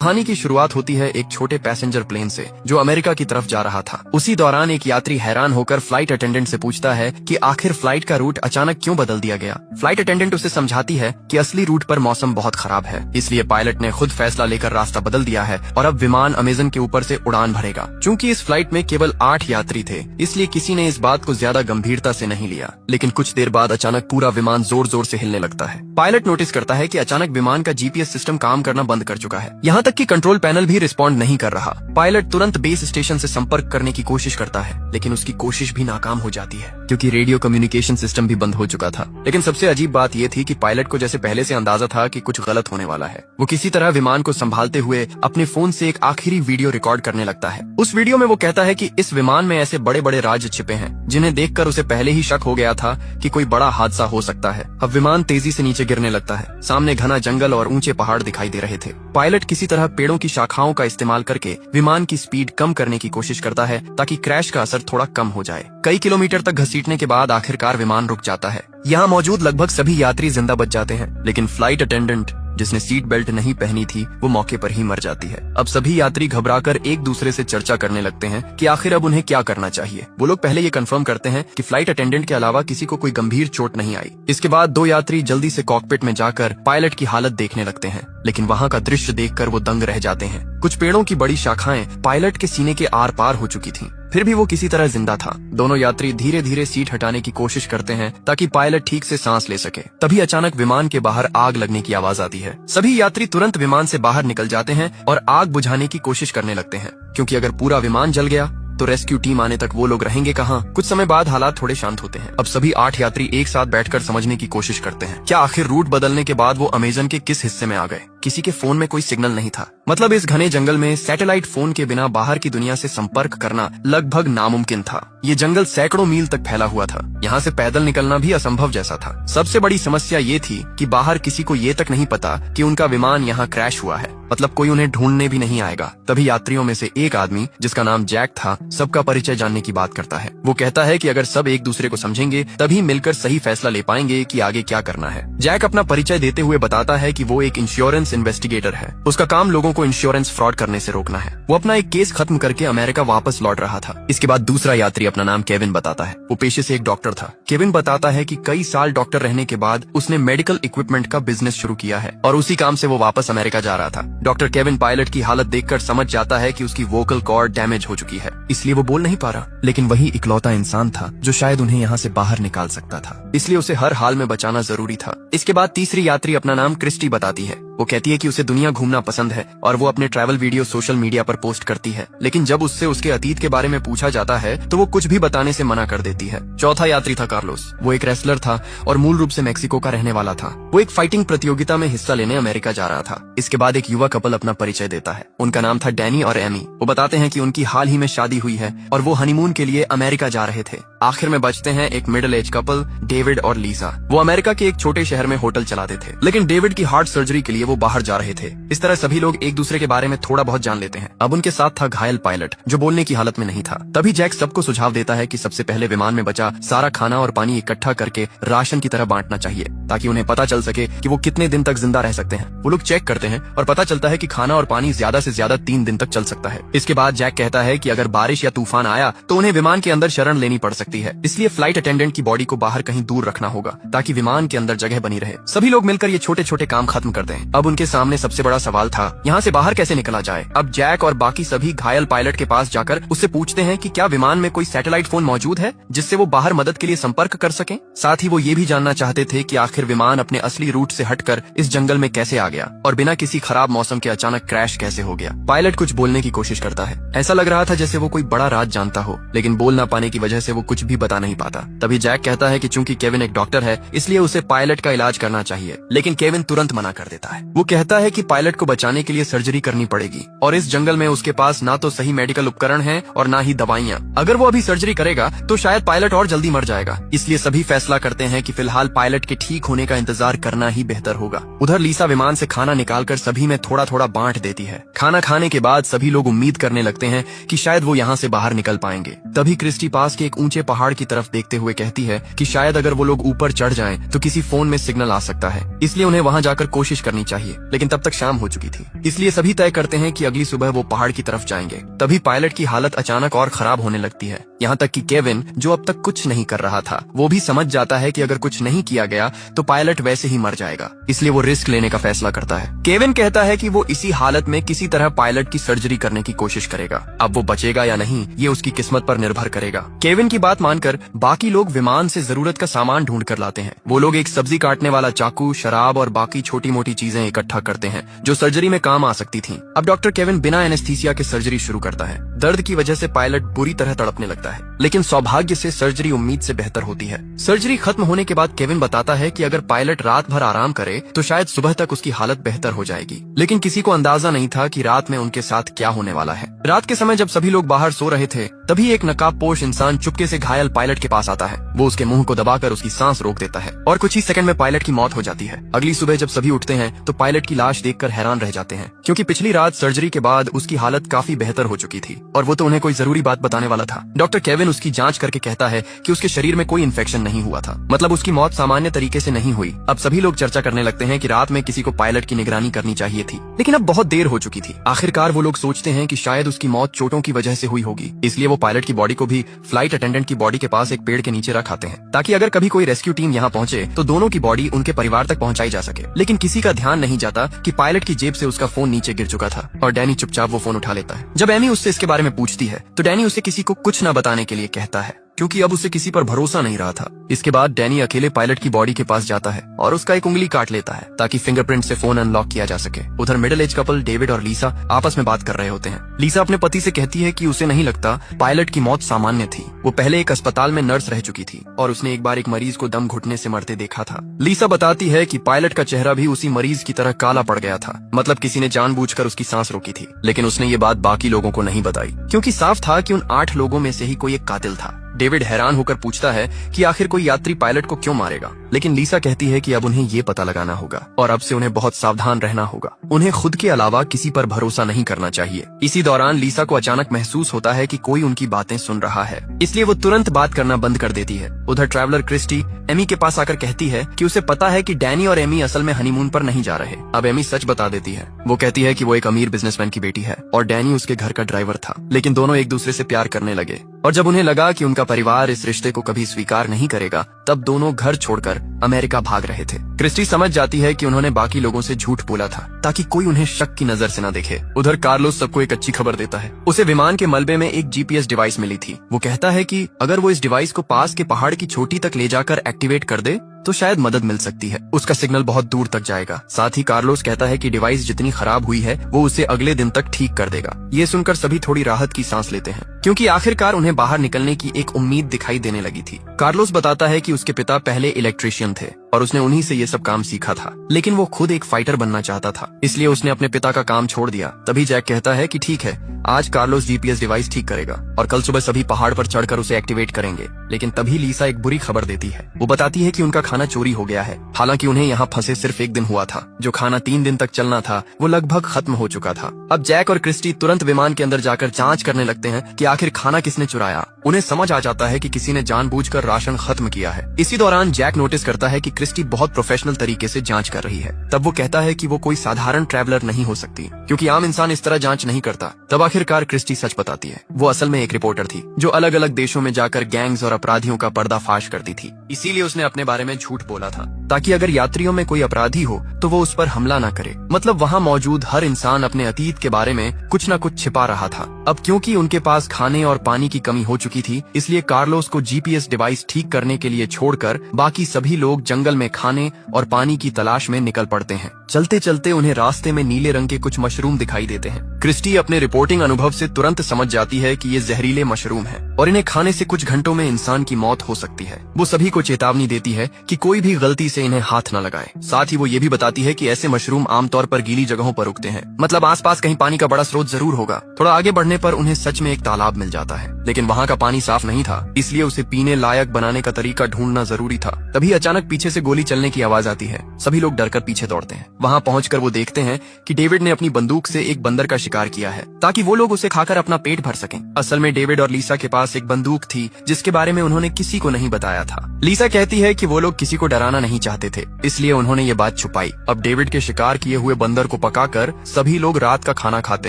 कहानी की शुरुआत होती है एक छोटे पैसेंजर प्लेन से जो अमेरिका की तरफ जा रहा था। उसी दौरान एक यात्री हैरान होकर फ्लाइट अटेंडेंट से पूछता है कि आखिर फ्लाइट का रूट अचानक क्यों बदल दिया गया। फ्लाइट अटेंडेंट उसे समझाती है कि असली रूट पर मौसम बहुत खराब है, इसलिए पायलट ने खुद फैसला लेकर रास्ता बदल दिया है और अब विमान अमेजन के ऊपर से उड़ान भरेगा। चूंकि इस फ्लाइट में केवल 8 यात्री थे, इसलिए किसी ने इस बात को ज्यादा गंभीरता से नहीं लिया। लेकिन कुछ देर बाद अचानक पूरा विमान जोर जोर से हिलने लगता है। पायलट नोटिस करता है कि अचानक विमान का जीपीएस सिस्टम काम करना बंद कर चुका है, यहाँ तक कि कंट्रोल पैनल भी रिस्पॉन्ड नहीं कर रहा। पायलट तुरंत बेस स्टेशन से संपर्क करने की कोशिश करता है, लेकिन उसकी कोशिश भी नाकाम हो जाती है क्योंकि रेडियो कम्युनिकेशन सिस्टम भी बंद हो चुका था। लेकिन सबसे अजीब बात यह थी कि पायलट को जैसे पहले से अंदाजा था कि कुछ गलत होने वाला है। वो किसी तरह विमान को संभालते हुए अपने फोन से एक आखिरी वीडियो रिकॉर्ड करने लगता है। उस वीडियो में वो कहता है कि इस विमान में ऐसे बड़े बड़े राज छिपे हैं जिन्हें देखकर उसे पहले ही शक हो गया था कि कोई बड़ा हादसा हो सकता है। अब विमान तेजी से नीचे गिरने लगता है। सामने घना जंगल और ऊंचे पहाड़ दिखाई दे रहे थे। पायलट किसी तरह पेड़ों की शाखाओं का इस्तेमाल करके विमान की स्पीड कम करने की कोशिश करता है ताकि क्रैश का असर थोड़ा कम हो जाए। कई किलोमीटर तक घसीटने के बाद आखिरकार विमान रुक जाता है। यहाँ मौजूद लगभग सभी यात्री जिंदा बच जाते हैं, लेकिन फ्लाइट अटेंडेंट जिसने सीट बेल्ट नहीं पहनी थी वो मौके पर ही मर जाती है। अब सभी यात्री घबराकर एक दूसरे से चर्चा करने लगते हैं कि आखिर अब उन्हें क्या करना चाहिए। वो लोग पहले ये कंफर्म करते हैं कि फ्लाइट अटेंडेंट के अलावा किसी को कोई गंभीर चोट नहीं आई। इसके बाद 2 यात्री जल्दी से कॉकपिट में जाकर पायलट की हालत देखने लगते हैं, लेकिन वहाँ का दृश्य देखकर वो दंग रह जाते हैं। कुछ पेड़ों की बड़ी शाखाएं पायलट के सीने के आर पार हो चुकी थीं, फिर भी वो किसी तरह जिंदा था। दोनों यात्री धीरे धीरे सीट हटाने की कोशिश करते हैं ताकि पायलट ठीक से सांस ले सके। तभी अचानक विमान के बाहर आग लगने की आवाज आती है। सभी यात्री तुरंत विमान से बाहर निकल जाते हैं और आग बुझाने की कोशिश करने लगते हैं, क्योंकि अगर पूरा विमान जल गया तो रेस्क्यू टीम आने तक वो लोग रहेंगे कहाँ। कुछ समय बाद हालात थोड़े शांत होते हैं। अब सभी 8 यात्री एक साथ बैठकर समझने की कोशिश करते हैं क्या आखिर रूट बदलने के बाद वो अमेजन के किस हिस्से में आ गए। किसी के फोन में कोई सिग्नल नहीं था, मतलब इस घने जंगल में सैटेलाइट फोन के बिना बाहर की दुनिया से संपर्क करना लगभग नामुमकिन था। ये जंगल सैकड़ों मील तक फैला हुआ था, यहाँ से पैदल निकलना भी असंभव जैसा था। सबसे बड़ी समस्या ये थी कि बाहर किसी को ये तक नहीं पता कि उनका विमान यहाँ क्रैश हुआ है, मतलब कोई उन्हें ढूंढने भी नहीं आएगा। तभी यात्रियों में से एक आदमी जिसका नाम जैक था सबका परिचय जानने की बात करता है। वो कहता है कि अगर सब एक दूसरे को समझेंगे तभी मिलकर सही फैसला ले पाएंगे कि आगे क्या करना है। जैक अपना परिचय देते हुए बताता है कि वो एक इंश्योरेंस इन्वेस्टिगेटर है। उसका काम लोगों को इंश्योरेंस फ्रॉड करने से रोकना है। वो अपना एक केस खत्म करके अमेरिका वापस लौट रहा था। इसके बाद दूसरा यात्री अपना नाम केविन बताता है। वो पेशे से एक डॉक्टर था। केविन बताता है कि कई साल डॉक्टर रहने के बाद उसने मेडिकल इक्विपमेंट का बिजनेस शुरू किया है और उसी काम से वो वापस अमेरिका जा रहा था। डॉक्टर केविन पायलट की हालत देखकर समझ जाता है कि उसकी वोकल कॉर्ड डैमेज हो चुकी है, इसलिए वो बोल नहीं पा रहा। लेकिन वही इकलौता इंसान था जो शायद उन्हें यहाँ से बाहर निकाल सकता था, इसलिए उसे हर हाल में बचाना जरूरी था। इसके बाद तीसरी यात्री अपना नाम क्रिस्टी बताती है। वो कहती है कि उसे दुनिया घूमना पसंद है और वो अपने ट्रैवल वीडियो सोशल मीडिया पर पोस्ट करती है, लेकिन जब उससे उसके अतीत के बारे में पूछा जाता है तो वो कुछ भी बताने से मना कर देती है। चौथा यात्री था कार्लोस। वो एक रेसलर था और मूल रूप से मेक्सिको का रहने वाला था। वो एक फाइटिंग प्रतियोगिता में हिस्सा लेने अमेरिका जा रहा था। इसके बाद एक युवा कपल अपना परिचय देता है। उनका नाम था डैनी और एमी। वो बताते हैं कि उनकी हाल ही में शादी हुई है और वो हनीमून के लिए अमेरिका जा रहे थे। आखिर में बचते हैं एक मिडिल एज कपल, डेविड और लीसा। वो अमेरिका के एक छोटे शहर में होटल चलाते थे, लेकिन डेविड की हार्ट सर्जरी के लिए वो बाहर जा रहे थे। इस तरह सभी लोग एक दूसरे के बारे में थोड़ा बहुत जान लेते हैं। अब उनके साथ था घायल पायलट जो बोलने की हालत में नहीं था। तभी जैक सबको सुझाव देता है कि सबसे पहले विमान में बचा सारा खाना और पानी इकट्ठा करके राशन की तरह बांटना चाहिए ताकि उन्हें पता चल सके कि वो कितने दिन तक जिंदा रह सकते हैं। वो लोग चेक करते हैं और पता चलता है कि खाना और पानी ज्यादा से ज्यादा 3 दिन तक चल सकता है। इसके बाद जैक कहता है कि अगर बारिश या तूफान आया तो उन्हें विमान के अंदर शरण लेनी पड़ सकती है, इसलिए फ्लाइट अटेंडेंट की बॉडी को बाहर कहीं दूर रखना होगा ताकि विमान के अंदर जगह बनी रहे। सभी लोग मिलकर ये छोटे छोटे काम खत्म कर दें। अब उनके सामने सबसे बड़ा सवाल था यहाँ से बाहर कैसे निकला जाए। अब जैक और बाकी सभी घायल पायलट के पास जाकर उससे पूछते हैं कि क्या विमान में कोई सैटेलाइट फोन मौजूद है जिससे वो बाहर मदद के लिए संपर्क कर सकें। साथ ही वो ये भी जानना चाहते थे कि आखिर विमान अपने असली रूट से हटकर इस जंगल में कैसे आ गया और बिना किसी खराब मौसम के अचानक क्रैश कैसे हो गया। पायलट कुछ बोलने की कोशिश करता है। ऐसा लग रहा था जैसे वो कोई बड़ा राज जानता हो, लेकिन बोल ना पाने की वजह से वो कुछ भी बता नहीं पाता। तभी जैक कहता है कि चूंकि केविन एक डॉक्टर है इसलिए उसे पायलट का इलाज करना चाहिए, लेकिन केविन तुरंत मना कर देता है। वो कहता है कि पायलट को बचाने के लिए सर्जरी करनी पड़ेगी और इस जंगल में उसके पास ना तो सही मेडिकल उपकरण है और ना ही दवाइयाँ। अगर वो अभी सर्जरी करेगा तो शायद पायलट और जल्दी मर जाएगा, इसलिए सभी फैसला करते हैं कि फिलहाल पायलट के ठीक होने का इंतजार करना ही बेहतर होगा। उधर लीसा विमान से खाना निकालकर सभी में थोड़ा थोड़ा बांट देती है। खाना खाने के बाद सभी लोग उम्मीद करने लगते हैं कि शायद वो यहाँ से बाहर निकल पाएंगे। तभी क्रिस्टी पास के एक ऊंचे पहाड़ की तरफ देखते हुए कहती है कि शायद अगर वो लोग ऊपर चढ़ जाएं तो किसी फोन में सिग्नल आ सकता है, इसलिए उन्हें वहाँ जाकर कोशिश करनी चाहिए। चाहिए, लेकिन तब तक शाम हो चुकी थी। इसलिए सभी तय करते हैं कि अगली सुबह वो पहाड़ की तरफ जाएंगे। तभी पायलट की हालत अचानक और खराब होने लगती है। यहाँ तक कि केविन, जो अब तक कुछ नहीं कर रहा था, वो भी समझ जाता है कि अगर कुछ नहीं किया गया तो पायलट वैसे ही मर जाएगा। इसलिए वो रिस्क लेने का फैसला करता है। केविन कहता है कि वो इसी हालत में किसी तरह पायलट की सर्जरी करने की कोशिश करेगा। अब वो बचेगा या नहीं, ये उसकी किस्मत पर निर्भर करेगा। केविन की बात मानकर बाकी लोग विमान से जरूरत का सामान ढूंढ कर लाते हैं। वो लोग एक सब्जी काटने वाला चाकू, शराब और बाकी छोटी मोटी चीजें इकट्ठा करते हैं जो सर्जरी में काम आ सकती थीं। अब डॉक्टर केविन बिना एनेस्थीसिया के सर्जरी शुरू करता है। दर्द की वजह से पायलट बुरी तरह तड़पने लगता है, लेकिन सौभाग्य से सर्जरी उम्मीद से बेहतर होती है। सर्जरी खत्म होने के बाद केविन बताता है कि अगर पायलट रात भर आराम करे तो शायद सुबह तक उसकी हालत बेहतर हो जाएगी। लेकिन किसी को अंदाजा नहीं था कि रात में उनके साथ क्या होने वाला है। रात के समय जब सभी लोग बाहर सो रहे थे, तभी एक नकाबपोश इंसान चुपके से घायल पायलट के पास आता है। वो उसके मुंह को दबाकर उसकी सांस रोक देता है और कुछ ही सेकंड में पायलट की मौत हो जाती है। अगली सुबह जब सभी उठते हैं तो पायलट की लाश देखकर हैरान रह जाते हैं, क्योंकि पिछली रात सर्जरी के बाद उसकी हालत काफी बेहतर हो चुकी थी और वो तो उन्हें कोई जरूरी बात बताने वाला था। डॉक्टर केविन उसकी जांच करके कहता है कि उसके शरीर में कोई इन्फेक्शन नहीं हुआ था, मतलब उसकी मौत सामान्य तरीके से नहीं हुई। अब सभी लोग चर्चा करने लगते हैं कि रात में किसी को पायलट की निगरानी करनी चाहिए थी, लेकिन अब बहुत देर हो चुकी थी। आखिरकार वो लोग सोचते हैं कि शायद उसकी मौत चोटों की वजह से हुई होगी, इसलिए वो पायलट की बॉडी को भी फ्लाइट अटेंडेंट की बॉडी के पास एक पेड़ के नीचे रख आते हैं, ताकि अगर कभी कोई रेस्क्यू टीम यहाँ पहुंचे तो दोनों की बॉडी उनके परिवार तक पहुंचाई जा सके। लेकिन किसी का ध्यान नहीं जाता कि पायलट की जेब से उसका फोन नीचे गिर चुका था और डैनी चुपचाप वो फोन उठा लेता है। जब एमी उससे इसके बारे में पूछती है तो डैनी उसे किसी को कुछ न बताने के लिए कहता है, क्योंकि अब उसे किसी पर भरोसा नहीं रहा था। इसके बाद डैनी अकेले पायलट की बॉडी के पास जाता है और उसका एक उंगली काट लेता है ताकि फिंगरप्रिंट से फोन अनलॉक किया जा सके। उधर मिडिल एज कपल डेविड और लीसा आपस में बात कर रहे होते हैं। लीसा अपने पति से कहती है कि उसे नहीं लगता पायलट की मौत सामान्य थी। वो पहले एक अस्पताल में नर्स रह चुकी थी और उसने एक बार एक मरीज को दम घुटने से मरते देखा था। लीसा बताती है कि पायलट का चेहरा भी उसी मरीज की तरह काला पड़ गया था, मतलब किसी ने जानबूझकर उसकी सांस रोकी थी। लेकिन उसने ये बात बाकी लोगों को नहीं बताई, क्योंकि साफ था कि उन 8 लोगों में से ही कोई एक कातिल था। डेविड हैरान होकर पूछता है कि आखिर कोई यात्री पायलट को क्यों मारेगा, लेकिन लीसा कहती है कि अब उन्हें ये पता लगाना होगा और अब से उन्हें बहुत सावधान रहना होगा। उन्हें खुद के अलावा किसी पर भरोसा नहीं करना चाहिए। इसी दौरान लीसा को अचानक महसूस होता है कि कोई उनकी बातें सुन रहा है, इसलिए वो तुरंत बात करना बंद कर देती है। उधर ट्रैवलर क्रिस्टी एमी के पास आकर कहती है कि उसे पता है कि डैनी और एमी असल में हनीमून पर नहीं जा रहे। अब एमी सच बता देती है। वो कहती है कि वो एक अमीर बिजनेसमैन की बेटी है और डैनी उसके घर का ड्राइवर था, लेकिन दोनों एक दूसरे से प्यार करने लगे और जब उन्हें लगा कि उनका परिवार इस रिश्ते को कभी स्वीकार नहीं करेगा, तब दोनों घर छोड़कर अमेरिका भाग रहे थे। क्रिस्टी समझ जाती है कि उन्होंने बाकी लोगों से झूठ बोला था ताकि कोई उन्हें शक की नजर से न देखे। उधर कार्लोस सबको एक अच्छी खबर देता है। उसे विमान के मलबे में एक जीपीएस डिवाइस मिली थी। वो कहता है कि अगर वो इस डिवाइस को पास के पहाड़ की चोटी तक ले जाकर एक्टिवेट कर दे तो शायद मदद मिल सकती है। उसका सिग्नल बहुत दूर तक जाएगा। साथ ही कार्लोस कहता है कि डिवाइस जितनी खराब हुई है वो उसे अगले दिन तक ठीक कर देगा। ये सुनकर सभी थोड़ी राहत की सांस लेते हैं, क्योंकि आखिरकार उन्हें बाहर निकलने की एक उम्मीद दिखाई देने लगी थी। कार्लोस बताता है कि उसके पिता पहले इलेक्ट्रिशियन थे और उसने उन्हीं से ये सब काम सीखा था, लेकिन वो खुद एक फाइटर बनना चाहता था, इसलिए उसने अपने पिता का काम छोड़ दिया। तभी जैक कहता है कि ठीक है, आज कार्लोस जीपीएस डिवाइस ठीक करेगा और कल सुबह सभी पहाड़ पर चढ़कर उसे एक्टिवेट करेंगे। लेकिन तभी लीसा एक बुरी खबर देती है। वो बताती है कि उनका खाना चोरी हो गया है। हालांकि उन्हें यहाँ फंसे सिर्फ एक दिन हुआ था। जो खाना 3 दिन तक चलना था वो लगभग खत्म हो चुका था। अब जैक और क्रिस्टी तुरंत विमान के अंदर जाकर जांच करने लगते हैं कि आखिर खाना किसने चुराया। उन्हें समझ आ जाता है कि किसी ने जानबूझकर राशन खत्म किया है। इसी दौरान जैक नोटिस करता है कि क्रिस्टी बहुत प्रोफेशनल तरीके से जांच कर रही है। तब वो कहता है कि वो कोई साधारण ट्रैवलर नहीं हो सकती, क्योंकि आम इंसान इस तरह जांच नहीं करता। तब आखिरकार क्रिस्टी सच बताती है। वो असल में एक रिपोर्टर थी जो अलग अलग देशों में जाकर गैंग्स और अपराधियों का पर्दाफाश करती थी। इसीलिए उसने अपने बारे में झूठ बोला था ताकि अगर यात्रियों में कोई अपराधी हो तो वो उस पर हमला न करे। मतलब वहाँ मौजूद हर इंसान अपने अतीत के बारे में कुछ न कुछ छिपा रहा था। अब क्योंकि उनके पास खाने और पानी की कमी हो चुकी थी, इसलिए कार्लोस को जीपीएस डिवाइस ठीक करने के लिए छोड़कर बाकी सभी लोग जंगल में खाने और पानी की तलाश में निकल पड़ते हैं। चलते चलते उन्हें रास्ते में नीले रंग के कुछ मशरूम दिखाई देते हैं। क्रिस्टी अपने रिपोर्टिंग अनुभव से तुरंत समझ जाती है कि ये जहरीले मशरूम हैं और इन्हें खाने से कुछ घंटों में इंसान की मौत हो सकती है। वो सभी को चेतावनी देती है कि कोई भी गलती से इन्हें हाथ न लगाए। साथ ही वो ये भी बताती है कि ऐसे मशरूम आमतौर पर गीली जगहों पर उगते हैं, मतलब आसपास कहीं पानी का बड़ा स्रोत जरूर होगा। थोड़ा आगे बढ़ने पर उन्हें सच में एक तालाब मिल जाता है, लेकिन वहाँ का पानी साफ नहीं था, इसलिए उसे पीने लायक बनाने का तरीका ढूंढना जरूरी था। तभी अचानक पीछे से गोली चलने की आवाज आती है। सभी लोग डरकर पीछे दौड़ते हैं। वहाँ पहुंचकर वो देखते हैं कि डेविड ने अपनी बंदूक से एक बंदर का शिकार किया है ताकि वो लोग उसे खाकर अपना पेट भर सकें। असल में डेविड और लीसा के पास पास एक बंदूक थी जिसके बारे में उन्होंने किसी को नहीं बताया था। लीसा कहती है कि वो लोग किसी को डराना नहीं चाहते थे, इसलिए उन्होंने ये बात छुपाई। अब डेविड के शिकार किए हुए बंदर को पकाकर सभी लोग रात का खाना खाते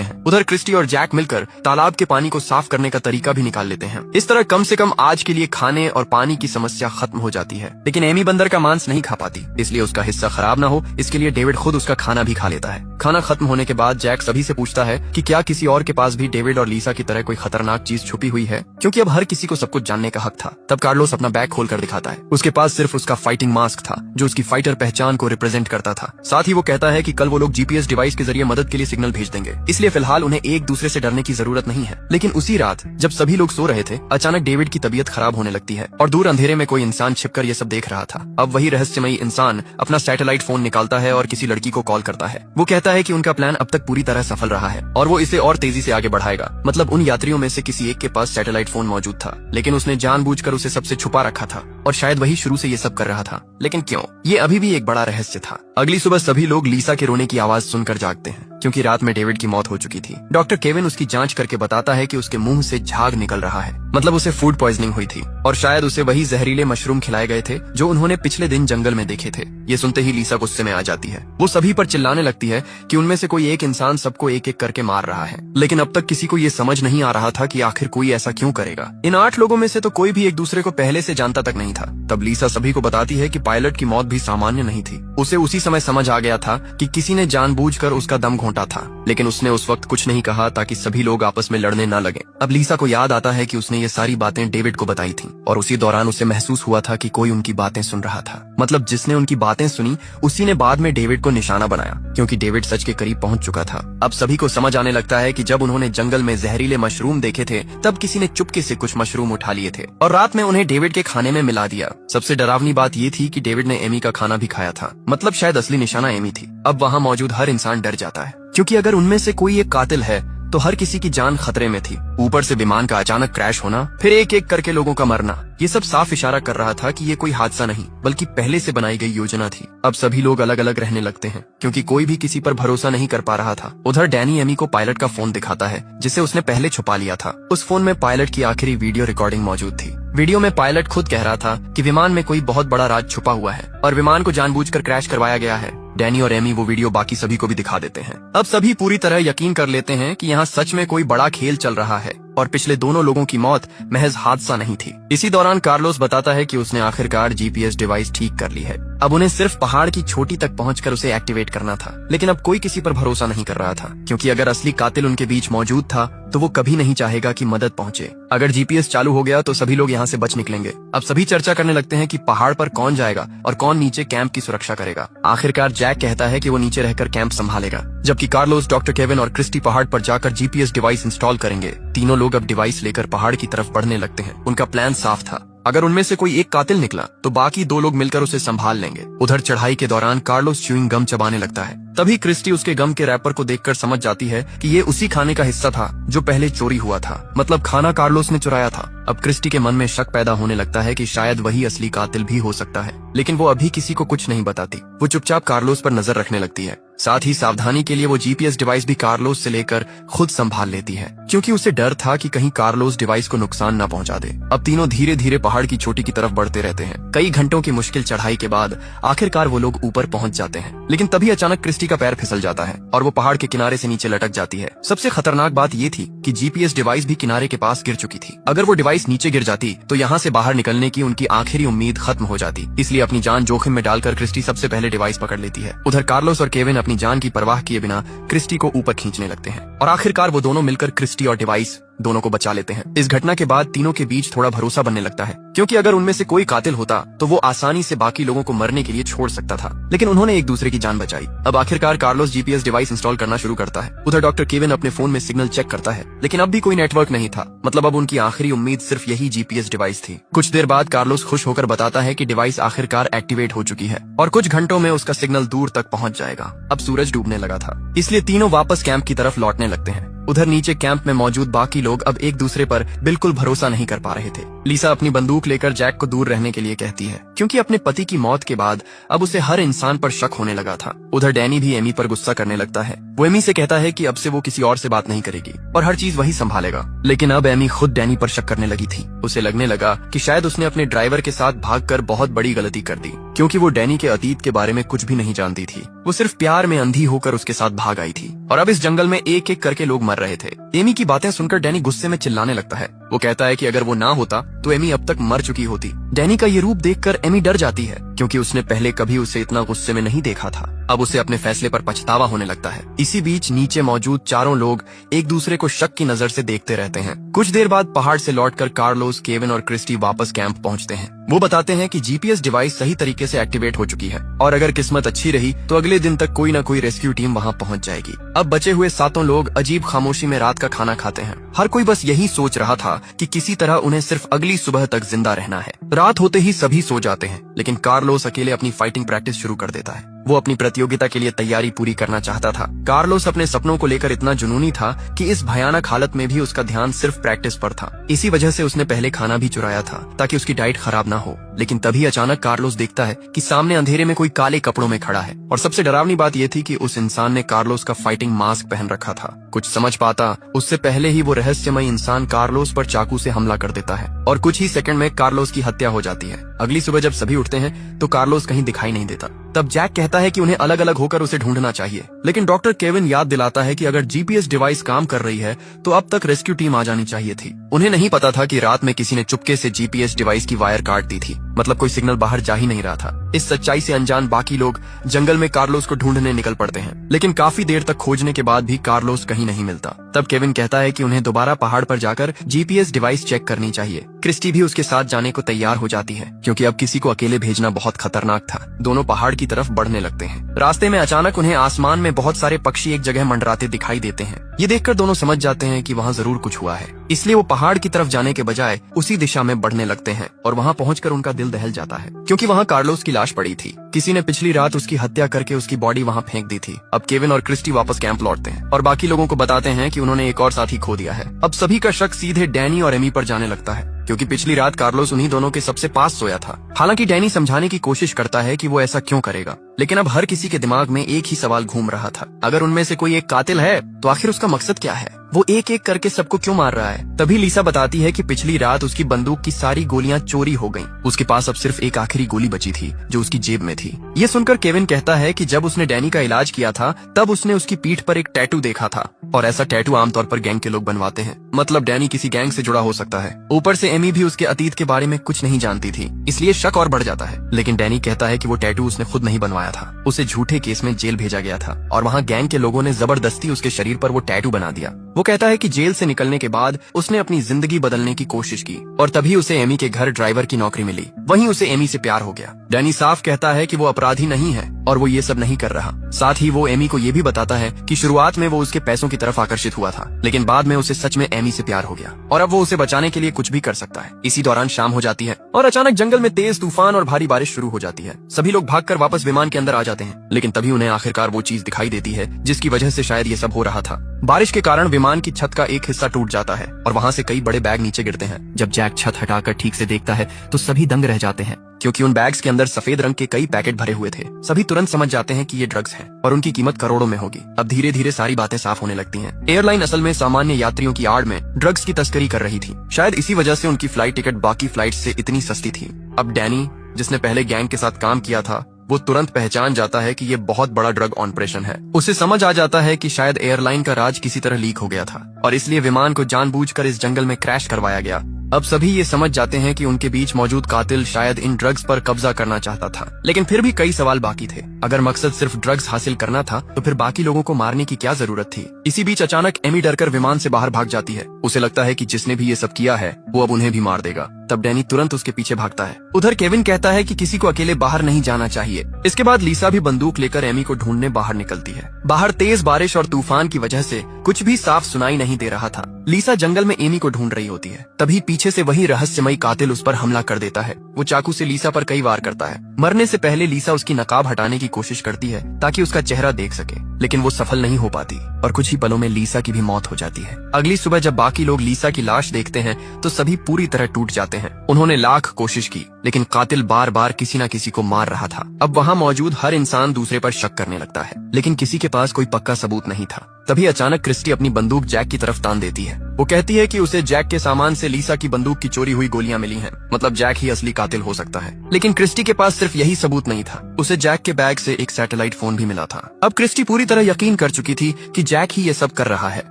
हैं। उधर क्रिस्टी और जैक मिलकर तालाब के पानी को साफ करने का तरीका भी निकाल लेते हैं। इस तरह कम से कम आज के लिए खाने और पानी की समस्या खत्म हो जाती है। लेकिन एमी बंदर का मांस नहीं खा पाती, इसलिए उसका हिस्सा खराब ना हो इसके लिए डेविड खुद उसका खाना भी खा लेता है। खाना खत्म होने के बाद जैक सभी से पूछता है कि क्या किसी और के पास भी डेविड और लीसा की तरह कोई खतरनाक चीज छुपी हुई है, क्योंकि अब हर किसी को सब कुछ जानने का हक था। तब कार्लोस अपना बैग खोलकर दिखाता है। उसके पास सिर्फ उसका फाइटिंग मास्क था जो उसकी फाइटर पहचान को रिप्रेजेंट करता था। साथ ही वो कहता है कि कल वो लोग जीपीएस डिवाइस के जरिए मदद के लिए सिग्नल भेज देंगे, इसलिए फिलहाल उन्हें एक दूसरे से डरने की जरूरत नहीं है। लेकिन उसी रात जब सभी लोग सो रहे थे, अचानक डेविड की तबीयत खराब होने लगती है और दूर अंधेरे में कोई इंसान छिपकर ये सब देख रहा था। अब वही रहस्यमयी इंसान अपना सैटेलाइट फोन निकालता है और किसी लड़की को कॉल करता है। वो कहता है कि उनका प्लान अब तक पूरी तरह सफल रहा है और वो इसे और तेजी से आगे बढ़ाएगा। मतलब उन यात्रियों में से किसी एक के पास सैटेलाइट फोन मौजूद था, लेकिन उसने जानबूझकर उसे सबसे छुपा रखा था और शायद वही शुरू से ये सब कर रहा था। लेकिन क्यों, ये अभी भी एक बड़ा रहस्य था। अगली सुबह सभी लोग लीसा के रोने की आवाज सुनकर जागते हैं, क्योंकि रात में डेविड की मौत हो चुकी थी। डॉक्टर केविन उसकी जांच करके बताता है कि उसके मुंह से झाग निकल रहा है, मतलब उसे फूड पॉइजनिंग हुई थी और शायद उसे वही जहरीले मशरूम खिलाए गए थे जो उन्होंने पिछले दिन जंगल में देखे थे। ये सुनते ही लीसा गुस्से में आ जाती है। वो सभी पर चिल्लाने लगती है कि उनमें से कोई एक इंसान सबको एक एक करके मार रहा है, लेकिन अब तक किसी को ये समझ नहीं आ रहा था कि आखिर कोई ऐसा क्यों करेगा। इन 8 लोगों में से तो कोई भी एक दूसरे को पहले से जानता तक नहीं था। तब लीसा सभी को बताती है कि पायलट की मौत भी सामान्य नहीं थी। उसे उसी समय समझ आ गया था कि किसी ने जानबूझकर उसका दम घोंटा था, लेकिन उसने उस वक्त कुछ नहीं कहा ताकि सभी लोग आपस में लड़ने न लगे। अब लीसा को याद आता है कि उसने ये सारी बातें डेविड को बताई थी और उसी दौरान उसे महसूस हुआ था कि कोई उनकी बातें सुन रहा था। मतलब जिसने उनकी बातें सुनी उसी ने बाद में डेविड को निशाना बनाया, क्योंकि डेविड सच के करीब पहुंच चुका था। अब सभी को समझ आने लगता है कि जब उन्होंने जंगल में जहरीले मशरूम देखे थे तब किसी ने चुपके से कुछ मशरूम उठा लिए थे और रात में उन्हें डेविड के खाने में मिला दिया। सबसे डरावनी बात ये थी कि डेविड ने एमी का खाना भी खाया था, मतलब शायद असली निशाना एमी थी। अब वहाँ मौजूद हर इंसान डर जाता है, क्योंकि अगर उनमें से कोई एक कातिल है तो हर किसी की जान खतरे में थी। ऊपर से विमान का अचानक क्रैश होना, फिर एक एक करके लोगों का मरना, ये सब साफ इशारा कर रहा था कि ये कोई हादसा नहीं बल्कि पहले से बनाई गई योजना थी। अब सभी लोग अलग अलग रहने लगते हैं, क्योंकि कोई भी किसी पर भरोसा नहीं कर पा रहा था। उधर डैनी एमी को पायलट का फोन दिखाता है जिसे उसने पहले छुपा लिया था। उस फोन में पायलट की आखिरी वीडियो रिकॉर्डिंग मौजूद थी। वीडियो में पायलट खुद कह रहा था कि विमान में कोई बहुत बड़ा राज छुपा हुआ है और विमान को जानबूझकर क्रैश करवाया गया है। डैनी और एमी वो वीडियो बाकी सभी को भी दिखा देते हैं। अब सभी पूरी तरह यकीन कर लेते हैं कि यहाँ सच में कोई बड़ा खेल चल रहा है और पिछले दोनों लोगों की मौत महज हादसा नहीं थी। इसी दौरान कार्लोस बताता है कि उसने आखिरकार जीपीएस डिवाइस ठीक कर ली है। अब उन्हें सिर्फ पहाड़ की चोटी तक पहुंचकर उसे एक्टिवेट करना था, लेकिन अब कोई किसी पर भरोसा नहीं कर रहा था, क्योंकि अगर असली कातिल उनके बीच मौजूद था तो वो कभी नहीं चाहेगा कि मदद पहुंचे। अगर जीपीएस चालू हो गया तो सभी लोग यहाँ से बच निकलेंगे। अब सभी चर्चा करने लगते हैं कि पहाड़ पर कौन जाएगा और कौन नीचे कैंप की सुरक्षा करेगा। आखिरकार जैक कहता है कि वो नीचे रहकर कैंप संभालेगा, जबकि कार्लोस, डॉक्टर केविन और क्रिस्टी पहाड़ पर जाकर जीपीएस डिवाइस इंस्टॉल करेंगे। तीनों लोग अब डिवाइस लेकर पहाड़ की तरफ बढ़ने लगते हैं। उनका प्लान साफ था, अगर उनमें से कोई एक कातिल निकला तो बाकी 2 लोग मिलकर उसे संभाल लेंगे। उधर चढ़ाई के दौरान कार्लोस च्यूइंग गम चबाने लगता है। तभी क्रिस्टी उसके गम के रैपर को देखकर समझ जाती है कि ये उसी खाने का हिस्सा था जो पहले चोरी हुआ था, मतलब खाना कार्लोस ने चुराया था। अब क्रिस्टी के मन में शक पैदा होने लगता है कि शायद वही असली कातिल भी हो सकता है, लेकिन वो अभी किसी को कुछ नहीं बताती। वो चुपचाप कार्लोस पर नजर रखने लगती है। साथ ही सावधानी के लिए वो जीपीएस डिवाइस भी कार्लोस से लेकर खुद संभाल लेती है, क्योंकि उसे डर था कि कहीं कार्लोस डिवाइस को नुकसान न पहुंचा दे। अब तीनों धीरे धीरे पहाड़ की चोटी की तरफ बढ़ते रहते हैं। कई घंटों की मुश्किल चढ़ाई के बाद आखिरकार वो लोग ऊपर पहुंच जाते हैं, लेकिन तभी अचानक क्रिस्टी का पैर फिसल जाता है और वो पहाड़ के किनारे से नीचे लटक जाती है। सबसे खतरनाक बात ये थी कि जीपीएस डिवाइस भी किनारे के पास गिर चुकी थी। अगर वो डिवाइस नीचे गिर जाती तो यहाँ से बाहर निकलने की उनकी आखिरी उम्मीद खत्म हो जाती। इसलिए अपनी जान जोखिम में डालकर क्रिस्टी सबसे पहले डिवाइस पकड़ लेती है। उधर कार्लोस और केविन अपनी जान की परवाह किए बिना क्रिस्टी को ऊपर खींचने लगते हैं और आखिरकार वो दोनों मिलकर क्रिस्टी और डिवाइस दोनों को बचा लेते हैं। इस घटना के बाद तीनों के बीच थोड़ा भरोसा बनने लगता है, क्योंकि अगर उनमें से कोई कातिल होता तो वो आसानी से बाकी लोगों को मरने के लिए छोड़ सकता था, लेकिन उन्होंने एक दूसरे की जान बचाई। अब आखिरकार कार्लोस जीपीएस डिवाइस इंस्टॉल करना शुरू करता है। उधर डॉक्टर केविन अपने फोन में सिग्नल चेक करता है, लेकिन अब भी कोई नेटवर्क नहीं था। मतलब अब उनकी आखिरी उम्मीद सिर्फ यही जीपीएस डिवाइस थी। कुछ देर बाद कार्लोस खुश होकर बताता है कि डिवाइस आखिरकार एक्टिवेट हो चुकी है और कुछ घंटों में उसका सिग्नल दूर तक पहुंच जाएगा। अब सूरज डूबने लगा था, इसलिए तीनों वापस कैंप की तरफ लौटने लगते हैं। उधर नीचे कैंप में मौजूद बाकी लोग अब एक दूसरे पर बिल्कुल भरोसा नहीं कर पा रहे थे, लीसा अपनी बंदूक लेकर जैक को दूर रहने के लिए कहती है, क्योंकि अपने पति की मौत के बाद अब उसे हर इंसान पर शक होने लगा था। उधर डैनी भी एमी पर गुस्सा करने लगता है। वो एमी से कहता है कि अब से वो किसी और से बात नहीं करेगी और हर चीज वही संभालेगा। लेकिन अब एमी खुद डैनी पर शक करने लगी थी। उसे लगने लगा कि शायद उसने अपने ड्राइवर के साथ भागकर बहुत बड़ी गलती कर दी, क्योंकि वो डैनी के अतीत के बारे में कुछ भी नहीं जानती थी। वो सिर्फ प्यार में अंधी होकर उसके साथ भाग आई थी और अब इस जंगल में एक एक करके लोग मर रहे थे। एमी की बातें सुनकर डैनी गुस्से में चिल्लाने लगता है। वो कहता है कि अगर वो ना होता तो एमी अब तक मर चुकी होती। डैनी का ये रूप देखकर एमी डर जाती है, क्योंकि उसने पहले कभी उसे इतना गुस्से में नहीं देखा था। अब उसे अपने फैसले पर पछतावा होने लगता है। इसी बीच नीचे मौजूद चारों लोग एक दूसरे को शक की नजर से देखते रहते हैं। कुछ देर बाद पहाड़ से लौटकर कार्लोस, केविन और क्रिस्टी वापस कैंप पहुंचते हैं। वो बताते हैं कि जीपीएस डिवाइस सही तरीके से एक्टिवेट हो चुकी है और अगर किस्मत अच्छी रही तो अगले दिन तक कोई न कोई रेस्क्यू टीम वहां पहुंच जाएगी। अब बचे हुए 7 लोग अजीब खामोशी में रात का खाना खाते हैं। हर कोई बस यही सोच रहा था कि किसी तरह उन्हें सिर्फ अगली सुबह तक जिंदा रहना है। रात होते ही सभी सो जाते हैं, लेकिन कार्लोस अकेले अपनी फाइटिंग प्रैक्टिस शुरू कर देता है। वो अपनी प्रतियोगिता के लिए तैयारी पूरी करना चाहता था। कार्लोस अपने सपनों को लेकर इतना जुनूनी था कि इस भयानक हालत में भी उसका ध्यान सिर्फ प्रैक्टिस पर था। इसी वजह से उसने पहले खाना भी चुराया था ताकि उसकी डाइट खराब ना हो। लेकिन तभी अचानक कार्लोस देखता है कि सामने अंधेरे में कोई काले कपड़ों में खड़ा है और सबसे डरावनी बात यह थी कि उस इंसान ने कार्लोस का फाइटिंग मास्क पहन रखा था। कुछ समझ पाता उससे पहले ही वो रहस्यमय इंसान कार्लोस पर चाकू से हमला कर देता है और कुछ ही सेकंड में कार्लोस की हत्या हो जाती है। अगली सुबह जब सभी उठते हैं तो कार्लोस कहीं दिखाई नहीं देता। तब जैक कहता है कि उन्हें अलग अलग होकर उसे ढूंढना चाहिए, लेकिन डॉक्टर केविन याद दिलाता है कि अगर जीपीएस डिवाइस काम कर रही है तो अब तक रेस्क्यू टीम आ जानी चाहिए थी। उन्हें नहीं पता था कि रात में किसी ने चुपके से जीपीएस डिवाइस की वायर काट दी थी, मतलब कोई सिग्नल बाहर जा ही नहीं रहा था। इस सच्चाई से अनजान बाकी लोग जंगल में कार्लोस को ढूंढने निकल पड़ते हैं, लेकिन काफी देर तक खोजने के बाद भी कार्लोस कहीं नहीं मिलता। तब केविन कहता है कि उन्हें दोबारा पहाड़ पर जाकर जीपीएस डिवाइस चेक करनी चाहिए। क्रिस्टी भी उसके साथ जाने को तैयार हो जाती है, क्योंकि अब किसी को अकेले भेजना बहुत खतरनाक था। दोनों पहाड़ की तरफ बढ़ने लगते हैं। रास्ते में अचानक उन्हें आसमान में बहुत सारे पक्षी एक जगह मंडराते दिखाई देते हैं। ये देखकर दोनों समझ जाते हैं कि वहाँ जरूर कुछ हुआ है, इसलिए वो पहाड़ की तरफ जाने के बजाय उसी दिशा में बढ़ने लगते हैं और वहाँ पहुंचकर उनका दिल दहल जाता है, क्योंकि वहाँ कार्लोस की लाश पड़ी थी। किसी ने पिछली रात उसकी हत्या करके उसकी बॉडी वहाँ फेंक दी थी। अब केविन और क्रिस्टी वापस कैंप लौटते हैं और बाकी लोगों को बताते हैं कि उन्होंने एक और साथी खो दिया है। अब सभी का शक सीधे डैनी और एमी पर जाने लगता है, क्योंकि पिछली रात कार्लोस उन्हीं दोनों के सबसे पास सोया था। हालांकि डैनी समझाने की कोशिश करता है कि वो ऐसा क्यों करेगा, लेकिन अब हर किसी के दिमाग में एक ही सवाल घूम रहा था, अगर उनमें से कोई एक कातिल है तो आखिर उसका मकसद क्या है? वो एक एक करके सबको क्यों मार रहा है? तभी लीसा बताती है कि पिछली रात उसकी बंदूक की सारी गोलियां चोरी हो गईं। उसके पास अब सिर्फ एक आखिरी गोली बची थी जो उसकी जेब में थी। ये सुनकर केविन कहता है कि जब उसने डैनी का इलाज किया था तब उसने उसकी पीठ पर एक टैटू देखा था, और ऐसा टैटू आमतौर पर गैंग के लोग बनवाते हैं, मतलब डैनी किसी गैंग से जुड़ा हो सकता है। ऊपर से एमी भी उसके अतीत के बारे में कुछ नहीं जानती थी, इसलिए शक और बढ़ जाता है। लेकिन डैनी कहता है कि वो टैटू उसने खुद नहीं बनवाया था, उसे झूठे केस में जेल भेजा गया था और वहाँ गैंग के लोगों ने जबरदस्ती उसके शरीर पर वो टैटू बना दिया। वो कहता है कि जेल से निकलने के बाद उसने अपनी जिंदगी बदलने की कोशिश की और तभी उसे एमी के घर ड्राइवर की नौकरी मिली। वहीं उसे एमी से प्यार हो गया। डैनी साफ कहता है कि वो अपराधी नहीं है और वो ये सब नहीं कर रहा। साथ ही वो एमी को ये भी बताता है कि शुरुआत में वो उसके पैसों की तरफ आकर्षित हुआ था, लेकिन बाद में उसे सच में एमी से प्यार हो गया और अब वो उसे बचाने के लिए कुछ भी कर सकता है। इसी दौरान शाम हो जाती है और अचानक जंगल में तेज तूफान और भारी बारिश शुरू हो जाती है। सभी लोग भागकर वापस विमान के अंदर आ जाते हैं, लेकिन तभी उन्हें आखिरकार वो चीज दिखाई देती है जिसकी वजह से शायद ये सब हो रहा था। बारिश के कारण विमान की छत का एक हिस्सा टूट जाता है और वहाँ से कई बड़े बैग नीचे गिरते हैं। जब जैक छत हटाकर ठीक से देखता है तो सभी दंग रह जाते हैं, क्योंकि उन बैग्स के अंदर सफेद रंग के कई पैकेट भरे हुए थे। सभी तुरंत समझ जाते हैं कि ये ड्रग्स हैं और उनकी कीमत करोड़ों में होगी। अब धीरे धीरे सारी बातें साफ होने लगती हैं। एयरलाइन असल में सामान्य यात्रियों की आड़ में ड्रग्स की तस्करी कर रही थी। शायद इसी वजह से उनकी फ्लाइट टिकट बाकी फ्लाइट से इतनी सस्ती थी। अब डैनी, जिसने पहले गैंग के साथ काम किया था, वो तुरंत पहचान जाता है कि ये बहुत बड़ा ड्रग ऑपरेशन है। उसे समझ आ जाता है कि शायद एयरलाइन का राज किसी तरह लीक हो गया था और इसलिए विमान को जानबूझकर इस जंगल में क्रैश करवाया गया। अब सभी ये समझ जाते हैं कि उनके बीच मौजूद कातिल शायद इन ड्रग्स पर कब्जा करना चाहता था, लेकिन फिर भी कई सवाल बाकी थे। अगर मकसद सिर्फ ड्रग्स हासिल करना था तो फिर बाकी लोगों को मारने की क्या जरूरत थी? इसी बीच अचानक एमी डरकर विमान से बाहर भाग जाती है। उसे लगता है कि जिसने भी ये सब किया है वो अब उन्हें भी मार देगा। तब डैनी तुरंत उसके पीछे भागता है। उधर केविन कहता है कि किसी को अकेले बाहर नहीं जाना चाहिए। इसके बाद लीसा भी बंदूक लेकर एमी को ढूंढने बाहर निकलती है। बाहर तेज बारिश और तूफान की वजह से कुछ भी साफ सुनाई नहीं दे रहा था। लीसा जंगल में एमी को ढूंढ रही होती है, तभी पीछे से वही रहस्यमयी कातिल उस पर हमला कर देता है। वो चाकू से लीसा पर कई वार करता है। मरने से पहले लीसा उसकी नकाब हटाने की कोशिश करती है ताकि उसका चेहरा देख सके, लेकिन वो सफल नहीं हो पाती और कुछ ही पलों में लीसा की भी मौत हो जाती है। अगली सुबह जब बाकी लोग लीसा की लाश देखते हैं तो सभी पूरी तरह टूट जाते जाते हैं। उन्होंने लाख कोशिश की, लेकिन कातिल बार बार किसी न किसी को मार रहा था। अब वहाँ मौजूद हर इंसान दूसरे पर शक करने लगता है, लेकिन किसी के पास कोई पक्का सबूत नहीं था। तभी अचानक क्रिस्टी अपनी बंदूक जैक की तरफ तान देती है। वो कहती है कि उसे जैक के सामान से लीसा की बंदूक की चोरी हुई गोलियां मिली हैं, मतलब जैक ही असली कातिल हो सकता है। लेकिन क्रिस्टी के पास सिर्फ यही सबूत नहीं था, उसे जैक के बैग से एक सैटेलाइट फोन भी मिला था। अब क्रिस्टी पूरी तरह यकीन कर चुकी थी कि जैक ही ये सब कर रहा है।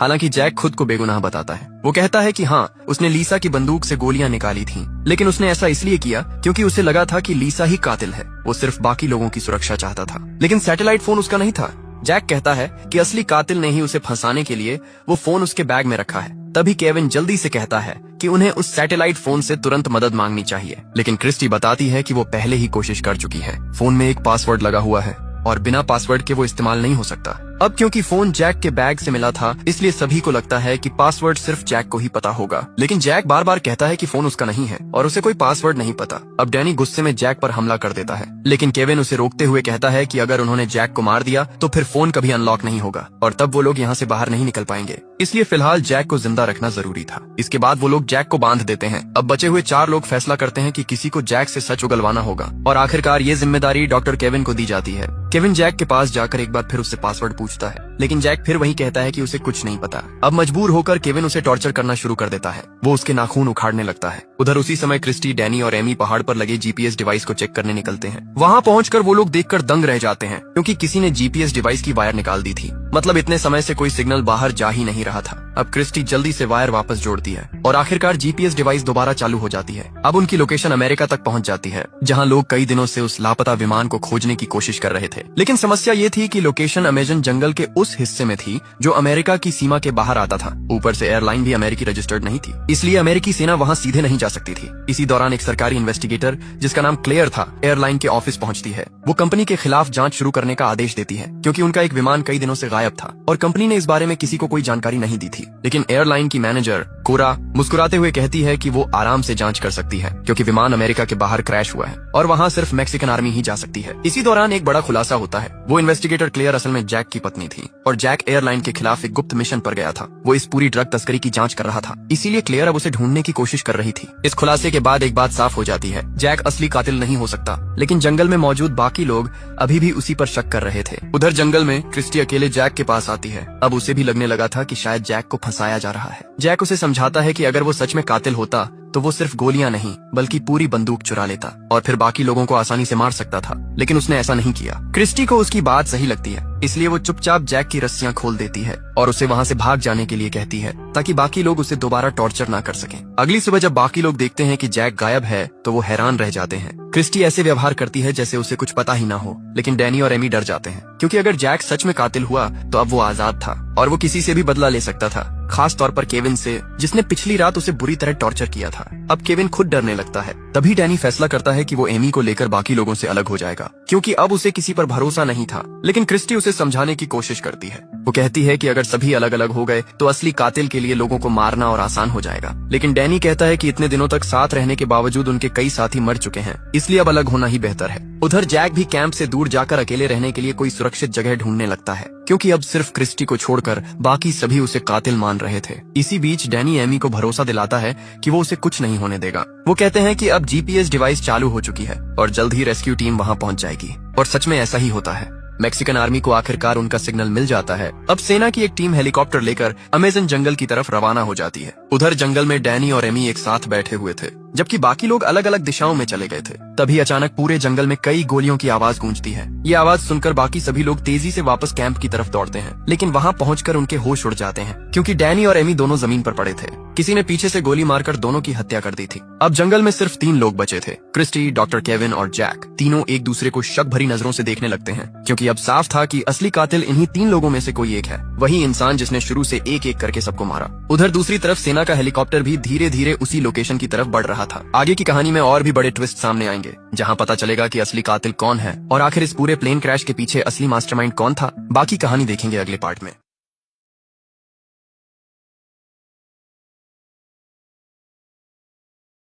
हालांकि जैक खुद को बेगुनाह बताता है। वो कहता है कि हाँ, उसने लीसा की बंदूक से गोलियां निकाली थीं, लेकिन उसने ऐसा इसलिए किया क्योंकि उसे लगा था कि लीसा ही कातिल है। वो सिर्फ बाकी लोगों की सुरक्षा चाहता था, लेकिन सैटेलाइट फोन उसका नहीं था। जैक कहता है कि असली कातिल ने ही उसे फंसाने के लिए वो फोन उसके बैग में रखा है। तभी केविन जल्दी से कहता है कि उन्हें उस सैटेलाइट फोन से तुरंत मदद मांगनी चाहिए, लेकिन क्रिस्टी बताती है कि वो पहले ही कोशिश कर चुकी है। फोन में एक पासवर्ड लगा हुआ है और बिना पासवर्ड के वो इस्तेमाल नहीं हो सकता। अब क्योंकि फोन जैक के बैग से मिला था, इसलिए सभी को लगता है कि पासवर्ड सिर्फ जैक को ही पता होगा। लेकिन जैक बार बार कहता है कि फोन उसका नहीं है और उसे कोई पासवर्ड नहीं पता। अब डैनी गुस्से में जैक पर हमला कर देता है, लेकिन केविन उसे रोकते हुए कहता है कि अगर उन्होंने जैक को मार दिया तो फिर फोन कभी अनलॉक नहीं होगा और तब वो लोग यहाँ से बाहर नहीं निकल पाएंगे। इसलिए फिलहाल जैक को जिंदा रखना जरूरी था। इसके बाद वो लोग जैक को बांध देते हैं। अब बचे हुए 4 लोग फैसला करते हैं कि किसी को जैक से सच उगलवाना होगा और आखिरकार ये जिम्मेदारी डॉक्टर केविन को दी जाती है। केविन जैक के पास जाकर एक बार फिर उससे पासवर्ड पूछता है, लेकिन जैक फिर वही कहता है कि उसे कुछ नहीं पता। अब मजबूर होकर केविन उसे टॉर्चर करना शुरू कर देता है। वो उसके नाखून उखाड़ने लगता है। उधर उसी समय क्रिस्टी, डैनी और एमी पहाड़ पर लगे जीपीएस डिवाइस को चेक करने निकलते हैं। वहाँ पहुंचकर वो लोग देखकर दंग रह जाते हैं, क्योंकि किसी ने जीपीएस डिवाइस की वायर निकाल दी थी। मतलब इतने समय से कोई सिग्नल बाहर जा ही नहीं रहा था। अब क्रिस्टी जल्दी से वायर वापस जोड़ती है और आखिरकार जीपीएस डिवाइस दोबारा चालू हो जाती है। अब उनकी लोकेशन अमेरिका तक पहुंच जाती है, जहां लोग कई दिनों से उस लापता विमान को खोजने की कोशिश कर रहे थे। लेकिन समस्या ये थी कि लोकेशन अमेजन जंगल के उस हिस्से में थी जो अमेरिका की सीमा के बाहर आता था। ऊपर से एयरलाइन भी अमेरिकी रजिस्टर्ड नहीं थी, इसलिए अमेरिकी सेना वहां सीधे नहीं जा सकती थी। इसी दौरान एक सरकारी इन्वेस्टिगेटर जिसका नाम क्लेयर था, एयरलाइन के ऑफिस पहुंचती है। वो कंपनी के खिलाफ जांच शुरू करने का आदेश देती है, क्योंकि उनका एक विमान कई दिनों से गायब था और कंपनी ने इस बारे में किसी को कोई जानकारी नहीं दी थी। लेकिन एयरलाइन की मैनेजर कोरा मुस्कुराते हुए कहती है कि वो आराम से जांच कर सकती है, क्योंकि विमान अमेरिका के बाहर क्रैश हुआ है और वहाँ सिर्फ मैक्सिकन आर्मी ही जा सकती है। इसी दौरान एक बड़ा खुलासा होता है। वो इन्वेस्टिगेटर क्लेयर असल में जैक की पत्नी थी और जैक एयरलाइन के खिलाफ एक गुप्त मिशन पर गया था। वो इस पूरी ड्रग तस्करी की जांच कर रहा था, इसीलिए क्लेयर अब उसे ढूंढने की कोशिश कर रही थी। इस खुलासे के बाद एक बात साफ हो जाती है, जैक असली कातिल नहीं हो सकता। लेकिन जंगल में मौजूद बाकी लोग अभी भी उसी पर शक कर रहे थे। उधर जंगल में क्रिस्टी अकेले जैक के पास आती है। अब उसे भी लगने लगा था कि शायद जैक को फंसाया जा रहा है। जैक उसे समझाता है कि अगर वो सच में कातिल होता तो वो सिर्फ गोलियां नहीं बल्कि पूरी बंदूक चुरा लेता और फिर बाकी लोगों को आसानी से मार सकता था, लेकिन उसने ऐसा नहीं किया। क्रिस्टी को उसकी बात सही लगती है, इसलिए वो चुपचाप जैक की रस्सियां खोल देती है और उसे वहाँ से भाग जाने के लिए कहती है, ताकि बाकी लोग उसे दोबारा टॉर्चर ना कर सकें। अगली सुबह जब बाकी लोग देखते हैं कि जैक गायब है तो वो हैरान रह जाते हैं। क्रिस्टी ऐसे व्यवहार करती है जैसे उसे कुछ पता ही ना हो, लेकिन डैनी और एमी डर जाते हैं, क्योंकि अगर जैक सच में कातिल हुआ तो अब वो आजाद था और वो किसी से भी बदला ले सकता था, खास तौर पर केविन से, जिसने पिछली रात उसे बुरी तरह टॉर्चर किया था। अब केविन खुद डरने लगता है। तभी डैनी फैसला करता है कि वो एमी को लेकर बाकी लोगों से अलग हो जाएगा, क्योंकि अब उसे किसी पर भरोसा नहीं था। लेकिन क्रिस्टी उसे समझाने की कोशिश करती है। वो कहती है कि अगर सभी अलग अलग हो गए तो असली कातिल के लिए लोगों को मारना और आसान हो जाएगा। लेकिन डैनी कहता है कि इतने दिनों तक साथ रहने के बावजूद उनके कई साथी मर चुके हैं, इसलिए अब अलग होना ही बेहतर है। उधर जैक भी कैंप से दूर जाकर अकेले रहने के लिए कोई सुरक्षित जगह ढूंढने लगता है, क्योंकि अब सिर्फ क्रिस्टी को छोड़कर बाकी सभी उसे कातिल मान रहे थे। इसी बीच डैनी एमी को भरोसा दिलाता है कि वो उसे कुछ नहीं होने देगा। वो कहते हैं कि अब जीपीएस डिवाइस चालू हो चुकी है और जल्द ही रेस्क्यू टीम वहां पहुंच जाएगी। और सच में ऐसा ही होता है। मैक्सिकन आर्मी को आखिरकार उनका सिग्नल मिल जाता है। अब सेना की एक टीम हेलीकॉप्टर लेकर अमेजन जंगल की तरफ रवाना हो जाती है। उधर जंगल में डैनी और एमी एक साथ बैठे हुए थे, जबकि बाकी लोग अलग अलग दिशाओं में चले गए थे। तभी अचानक पूरे जंगल में कई गोलियों की आवाज गूंजती है। ये आवाज सुनकर बाकी सभी लोग तेजी से वापस कैंप की तरफ दौड़ते हैं, लेकिन वहाँ पहुंचकर उनके होश उड़ जाते हैं, क्योंकि डैनी और एमी दोनों जमीन पर पड़े थे। किसी ने पीछे से गोली मारकर दोनों की हत्या कर दी थी। अब जंगल में सिर्फ 3 लोग बचे थे, क्रिस्टी, डॉक्टर केविन और जैक। तीनों एक दूसरे को शक भरी नजरों से देखने लगते हैं, क्योंकि अब साफ था कि असली कातिल इन्हीं 3 लोगों में से कोई एक है, वही इंसान जिसने शुरू से एक एक करके सबको मारा। उधर दूसरी तरफ सेना का हेलीकॉप्टर भी धीरे धीरे उसी लोकेशन की तरफ बढ़ रहा था। आगे की कहानी में और भी बड़े ट्विस्ट सामने आएंगे, जहां पता चलेगा कि असली कातिल कौन है और आखिर इस पूरे प्लेन क्रैश के पीछे असली मास्टरमाइंड कौन था। बाकी कहानी देखेंगे अगले पार्ट में।